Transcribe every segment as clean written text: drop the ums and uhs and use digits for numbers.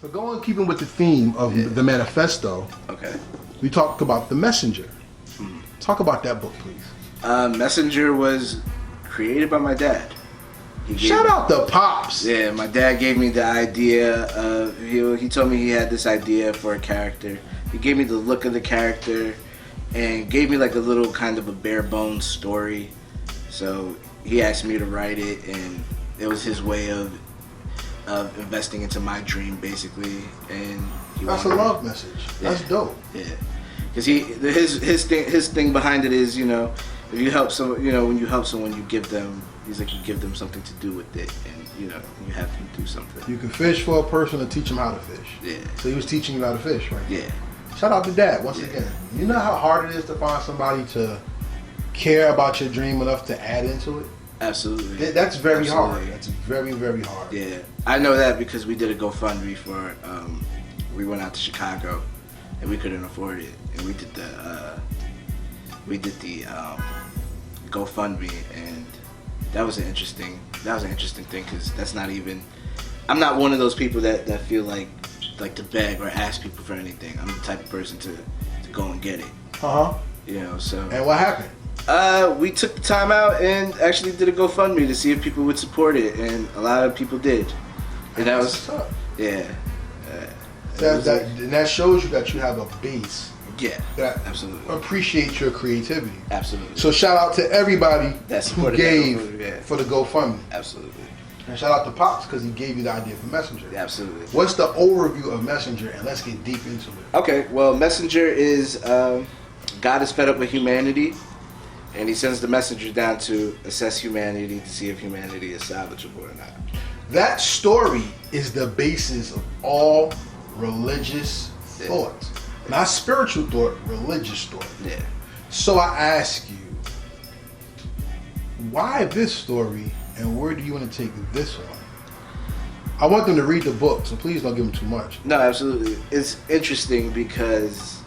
So going keeping with the theme of the manifesto. Okay. We talked about The Messenger. Talk about that book, please. Messenger was created by my dad. Shout out to Pops. Yeah, my dad gave me the idea of, he told me he had this idea for a character. He gave me the look of the character and gave me like a little kind of a bare bones story. So he asked me to write it, and it was his way of investing into my dream, basically. And that's a love message. That's dope. Yeah, because his thing behind it is, if you help someone, when you help someone, you give them. He's like, you give them something to do with it, and you have them do something. You can fish for a person to teach them how to fish. Yeah. So he was teaching you how to fish, right? Yeah. Shout out to Dad once again. You know how hard it is to find somebody to care about your dream enough to add into it? Absolutely. That's very hard. That's very, very hard. Yeah, I know that because we did a GoFundMe for. We went out to Chicago, and we couldn't afford it, and we did the GoFundMe, and that was an interesting thing, because that's not even. I'm not one of those people that feel like to beg or ask people for anything. I'm the type of person to go and get it. So. And what happened? We took the time out and actually did a GoFundMe to see if people would support it, and a lot of people did. And that was yeah. That shows you that you have a base. Yeah, that absolutely appreciate your creativity. Absolutely. So shout out to everybody who gave for the GoFundMe. Absolutely. And shout out to Pops because he gave you the idea for Messenger. Absolutely. What's the overview of Messenger, and let's get deep into it. Okay, well, Messenger is God is fed up with humanity, and he sends the messenger down to assess humanity to see if humanity is salvageable or not. That story is the basis of all religious thought. Not spiritual thought, religious thought. Yeah. So I ask you, why this story, and where do you want to take this one? I want them to read the book, so please don't give them too much. No, absolutely. It's interesting because,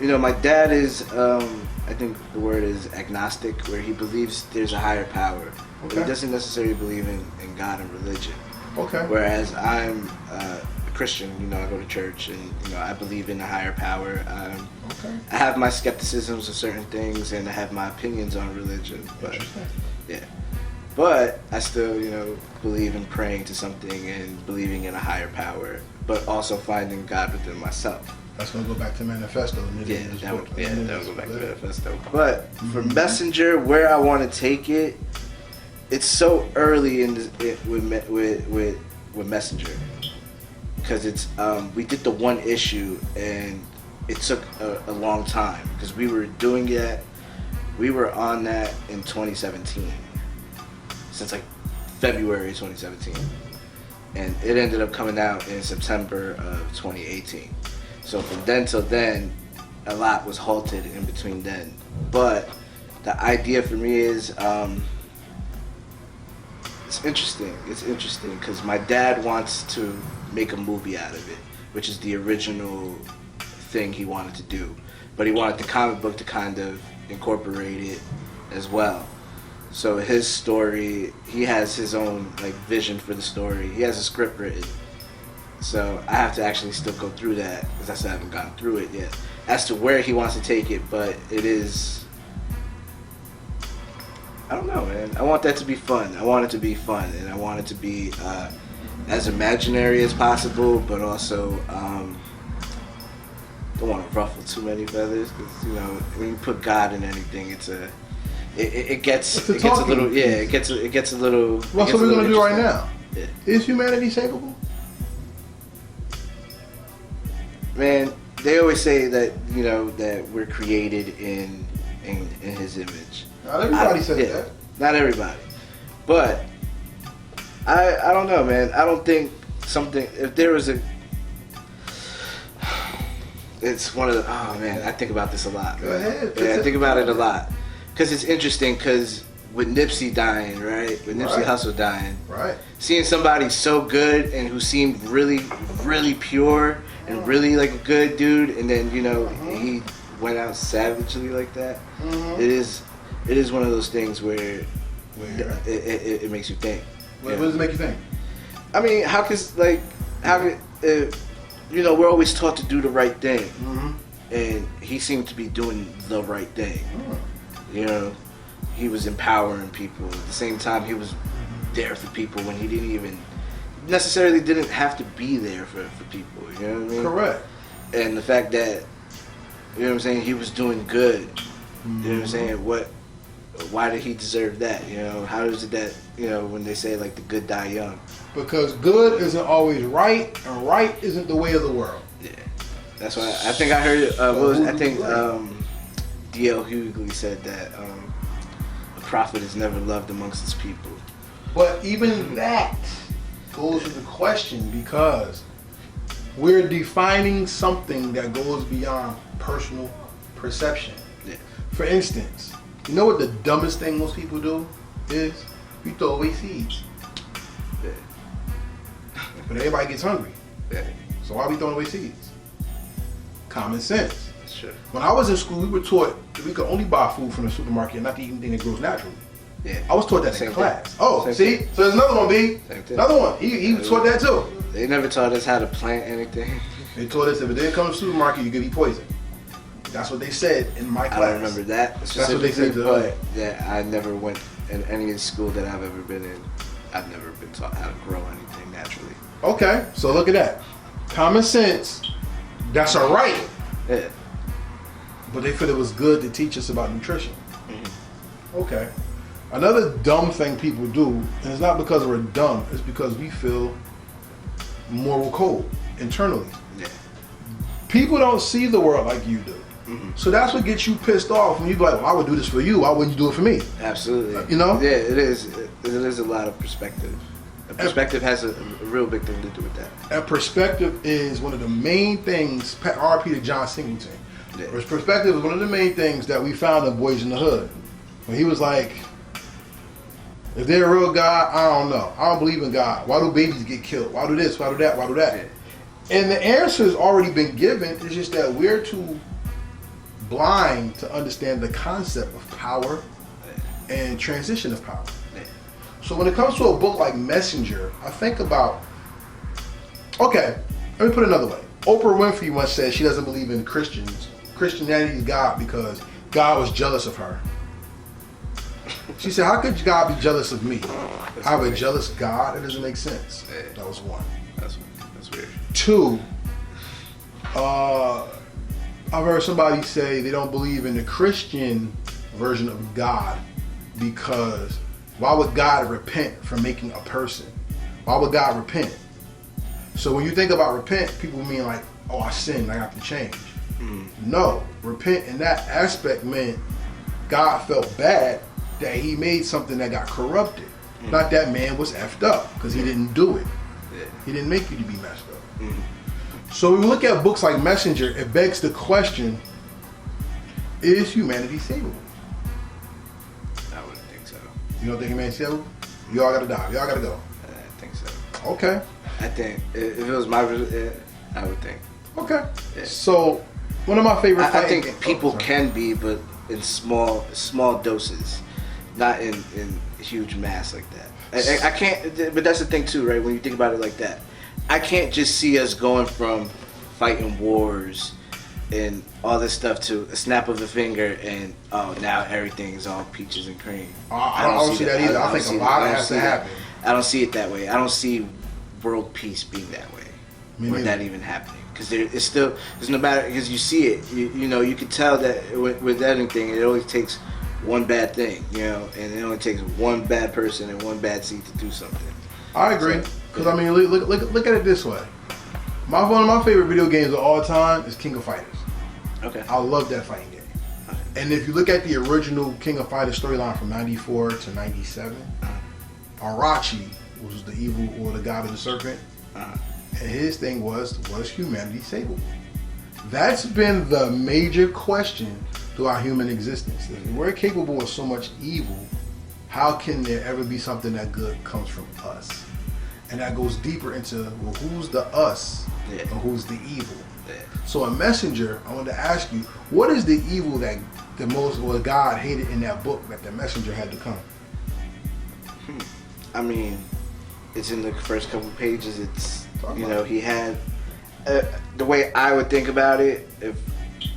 my dad is, I think the word is agnostic, where he believes there's a higher power. Okay. But he doesn't necessarily believe in God and religion. Okay. Whereas I'm a Christian, I go to church, and I believe in a higher power. Okay. I have my skepticisms of certain things, and I have my opinions on religion. But yeah, but I still, believe in praying to something and believing in a higher power, but also finding God within myself. That's gonna go back to Manifesto. That would go back to Manifesto. But for Messenger, where I want to take it, it's so early with Messenger, because it's we did the one issue and it took a long time because we were doing it. We were on that in 2017, since like February 2017, and it ended up coming out in September of 2018. So from then till then, a lot was halted in between then. But the idea for me is, it's interesting. It's interesting because my dad wants to make a movie out of it, which is the original thing he wanted to do. But he wanted the comic book to kind of incorporate it as well. So his story, he has his own vision for the story. He has a script written. So I have to actually still go through that because I still haven't gone through it yet as to where he wants to take it. But it is, I don't know, man. I want that to be fun. I want it to be fun, and I want it to be as imaginary as possible, but also don't want to ruffle too many feathers because when you put God in anything, it gets a little What's what we're gonna do right now? Yeah. Is humanity savable? Man, they always say that that we're created in His image. Not everybody says that. Not everybody, but I don't know, man. I don't think if there was it's one of the, oh man, I think about this a lot. Go ahead. Yeah, I think about it a lot because it's interesting because with Nipsey dying, right? With Nipsey Hussle dying, right? Seeing somebody so good and who seemed really, really pure and really like a good dude, and then he went out savagely like that. It is one of those things where it makes you think. What does it make you think? I mean, how could you know, we're always taught to do the right thing, Mm-hmm. and he seemed to be doing the right thing. Mm. You know, he was empowering people. At the same time, he was there for people when he didn't have to be there for people. You know what I mean? Correct. And the fact that, you know what I'm saying, he was doing good. You know what I'm saying? Why did he deserve that? You know, how is it that, you know, when they say like the good die young? Because good isn't always right, and right isn't the way of the world. Yeah, that's why I think I heard. D.L. Hughley said that a prophet is never loved amongst his people. But even that goes to the question, because we're defining something that goes beyond personal perception. Yeah. For instance, you know what the dumbest thing most people do is? We throw away seeds. Yeah. But everybody gets hungry. Yeah. So why are we throwing away seeds? Common sense. That's true. When I was in school, we were taught that we could only buy food from the supermarket and not to eat anything that grows naturally. Yeah. I was taught that Same in class. thing. Oh, Same see? thing. So there's another one, B. Same thing. Another one. He was taught that too. They never taught us how to plant anything. They taught us if it didn't come to the supermarket, you could be poisoned. That's what they said in my class. I don't remember that That's what they said specifically, to us. but yeah, I never went in any school that I've ever been in. I've never been taught how to grow anything naturally. Okay, so look at that. Common sense, that's a right. Yeah. But they feel it was good to teach us about nutrition. Mm-hmm. Okay. Another dumb thing people do, and it's not because we're dumb, it's because we feel moral code internally. Yeah. People don't see the world like you do. Mm-hmm. So that's what gets you pissed off when you be like, well, I would do this for you. Why wouldn't you do it for me? Absolutely. You know? Yeah, it is. It is a lot of perspective. Perspective has a real big thing to do with that. And perspective is one of the main things, RP to John Singleton. Yeah. Perspective is one of the main things that we found in Boys in the Hood. When he was like, if they're a real God, I don't know. I don't believe in God. Why do babies get killed? Why do this? Why do that? Why do that? Yeah. And the answer has already been given. It's just that we're too blind to understand the concept of power and transition of power. Yeah. So when it comes to a book like Messenger, I think about, okay, let me put it another way. Oprah Winfrey once said she doesn't believe in Christianity is God because God was jealous of her. She said, how could God be jealous of me? I have a jealous God? It doesn't make sense. Yeah. That was one. That's weird. Two, I've heard somebody say they don't believe in the Christian version of God because why would God repent from making a person? Why would God repent? So when you think about repent, people mean like, oh, I sinned, I have to change. No, repent in that aspect meant God felt bad that he made something that got corrupted. Not that man was effed up because he didn't do it. Yeah. He didn't make you to be messed up. So when we look at books like Messenger, it begs the question, is humanity savable? I wouldn't think so. You don't think humanity's savable? You all gotta die. You all gotta go. I think so. Okay. I think if it was my, I would think. Okay. Yeah. So one of my favorite I think games- people sorry. can be, but in small doses, not in huge mass like that. I can't. But that's the thing too, right? When you think about it like that, I can't just see us going from fighting wars and all this stuff to a snap of the finger and oh, now everything is all peaches and cream. I don't see that either. I think a lot has to happen. I don't see it that way. I don't see world peace being that way, or neither. that even happening. Because there's no matter, because you see it, you know, you can tell that with anything, it always takes one bad thing, you know, and it only takes one bad person and one bad seed to do something. I agree. Because I mean, look at it this way. One of my favorite video games of all time is King of Fighters. Okay. I love that fighting game. And if you look at the original King of Fighters storyline from 94 to 97, Arachi was the evil or the god of the serpent. And his thing was humanity savable? That's been the major question throughout human existence. If we're capable of so much evil, how can there ever be something that good comes from us? And that goes deeper into, well, who's the us Yeah. and who's the evil? Yeah. So in Messenger, I wanted to ask you, what is the evil that the most, or God hated in that book that the messenger had to come? I mean, it's in the first couple pages. It's, you know, he had the way I would think about it. If,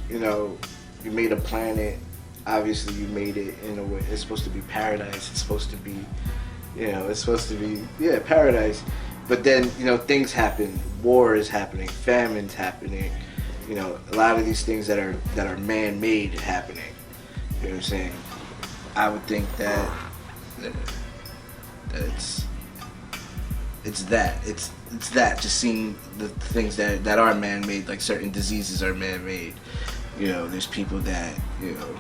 you know, you made a planet, obviously you made it in a way. It's supposed to be paradise. It's supposed to be, you know, it's supposed to be, yeah, paradise. But then, you know, things happen. War is happening. Famine's happening. You know, a lot of these things that are man-made happening. You know what I'm saying? I would think that it's that, just seeing the things that are man-made, like certain diseases are man-made. You know, there's people that, you know.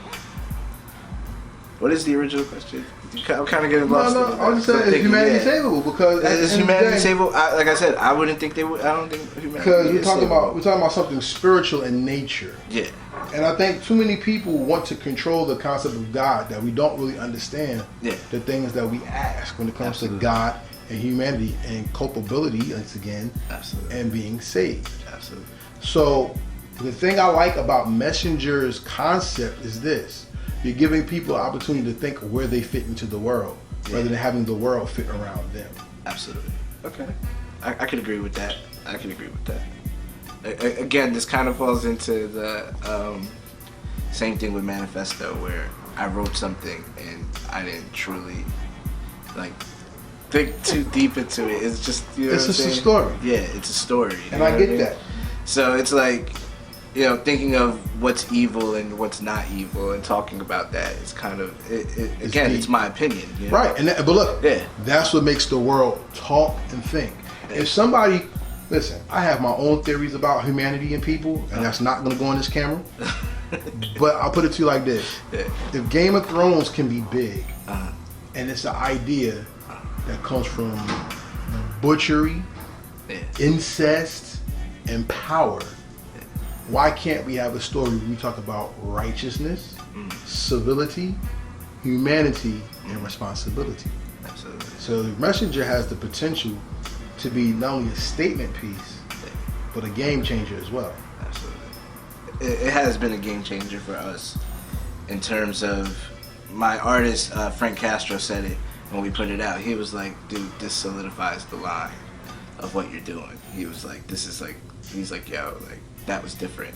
What is the original question? I'm kind of getting lost. No, I'm just saying, is humanity savable? Because is humanity savable? Like I said, I wouldn't think they would. I don't think humanity. Because we're talking about something spiritual in nature. Yeah. And I think too many people want to control the concept of God, that we don't really understand the things that we ask when it comes to God and humanity and culpability, once again, and being saved. Absolutely. So the thing I like about Messenger's concept is this. You're giving people an opportunity to think where they fit into the world, rather than having the world fit around them. Absolutely. Okay. I can agree with that. Again, this kind of falls into the same thing with Manifesto, where I wrote something and I didn't truly think too deep into it. It's just, you know, it's just a story. Yeah, it's a story. And I get that. So it's like, you know, thinking of what's evil and what's not evil and talking about that is kind of, again, it's my opinion. You know? Right, but look, that's what makes the world talk and think. If somebody, listen, I have my own theories about humanity and people, and that's not going to go on this camera, but I'll put it to you like this. If Game of Thrones can be big, and it's an idea that comes from butchery, incest, and power, why can't we have a story where we talk about righteousness, civility, humanity, and responsibility? Absolutely. So the Messenger has the potential to be not only a statement piece, but a game changer as well. Absolutely. It has been a game changer for us in terms of, my artist, Frank Castro, said it when we put it out. He was like, dude, this solidifies the line of what you're doing. He was like, he's like, yo, like, that was different.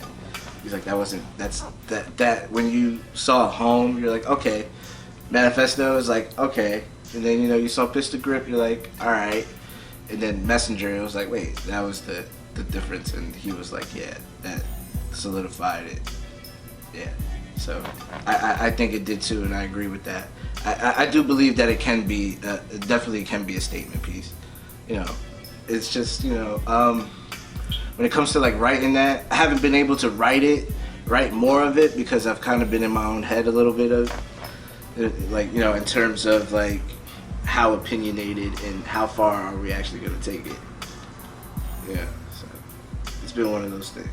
He's like, that when you saw Home, you're like, okay. Manifesto is like, okay. And then, you know, you saw Pistol Grip, you're like, all right. And then Messenger, it was like, wait, that was the difference. And he was like, yeah, that solidified it. Yeah. So I think it did too, and I agree with that. I do believe that it can be, definitely can be a statement piece. You know, it's just, you know, when it comes to like writing that, I haven't been able to write more of it, because I've kind of been in my own head a little bit of, like, you know, in terms of like how opinionated and how far are we actually going to take it. Yeah, so it's been one of those things.